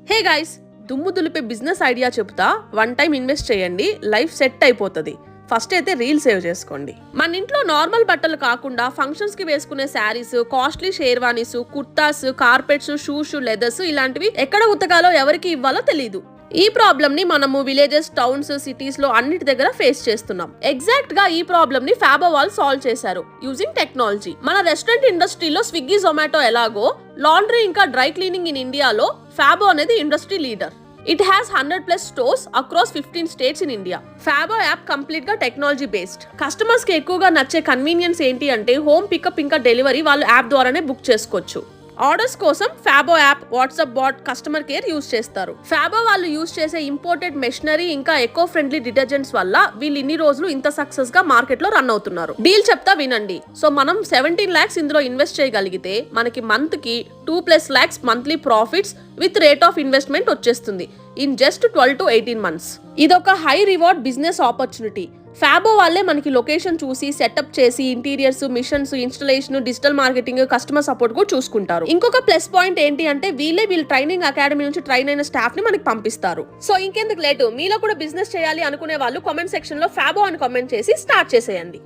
Hey guys, దుమ్ము దులిపే business idea చెప్తా. 1 time invest చేయండి, లైఫ్ సెట్ అయిపోతుంది. ఫస్ట్ అయితే రీల్ సేవ్ చేసుకోండి. మన ఇంట్లో నార్మల్ బట్టలు కాకుండా ఫంక్షన్స్ కి వేసుకునే saris, costly sherwanis, kurtas, carpets, shoes, leathers ఇలాంటివి ఎక్కడ ఉతకాలో ఎవరికి ఇవ్వాలో తెలియదు. ఈ ప్రాబ్లమ్ ని మనము విలేజెస్, టౌన్స్, సిటీస్ లో అన్నిటి దగ్గర ఫేస్ చేస్తున్నాం. ఎగ్జాక్ట్ గా ఈ ప్రాబ్లమ్ ని ఫ్యాబో వాళ్ళు సాల్వ్ చేశారు యూజింగ్ టెక్నాలజీ. మన రెస్టారెంట్ ఇండస్ట్రీలో స్విగ్గీ, జొమాటో ఎలాగో లాండ్రీ ఇంకా డ్రై క్లీనింగ్ ఇన్ ఇండియాలో ఫ్యాబో అనేది industry leader. It has 100+ stores across 15 states in India. Fabo app complete గా టెక్నాలజీ బేస్డ్. కస్టమర్స్ కి ఎక్కువగా నచ్చే కన్వీనియన్స్ ఏంటి అంటే హోమ్ పికప్ ఇంకా డెలివరీ వాళ్ళు యాప్ ద్వారానే బుక్ చేసుకోవచ్చు. ఆర్డర్స్ కోసం Fabo app, WhatsApp bot, customer care use చేస్తారు. ఫ్యాబో వాళ్ళు యూజ్ చేసే ఇంపోర్టెడ్ మెషినరీ ఇంకా ఎకో ఫ్రెండ్లీ డిటర్జెంట్స్ వల్ల వీళ్ళు ఇన్ని రోజులు ఇంత సక్సెస్ గా మార్కెట్ లో రన్ అవుతున్నారు. డీల్ చెప్తా వినండి. సో మనం 17 lakhs ఇందులో ఇన్వెస్ట్ చేయగలిగితే మనకి మంత్ కి 2+ lakhs monthly profits with rate of investment వచ్చేస్తుంది ఇన్ జస్ట్ 12 to 18 months. ఇదొక హై రివార్డ్ బిజినెస్ ఆపర్చునిటీ. ఫ్యాబో వాళ్ళే మనకి లొకేషన్ చూసి సెటప్ చేసి interiors, machines, installation, digital marketing, customer support కూడా చూసుకుంటారు. ఇంకొక ప్లస్ పాయింట్ ఏంటి అంటే వీళ్ళ ట్రైనింగ్ అకాడమీ నుంచి ట్రైన్ అయిన స్టాఫ్ ని మనకి పంపిస్తారు. సో ఇంకెందుకు లేటు, మీలో కూడా బిజినెస్ చేయాలి అనుకునే వాళ్ళు కామెంట్ సెక్షన్ లో ఫ్యాబో అని కామెంట్ చేసి స్టార్ట్ చేసేయండి.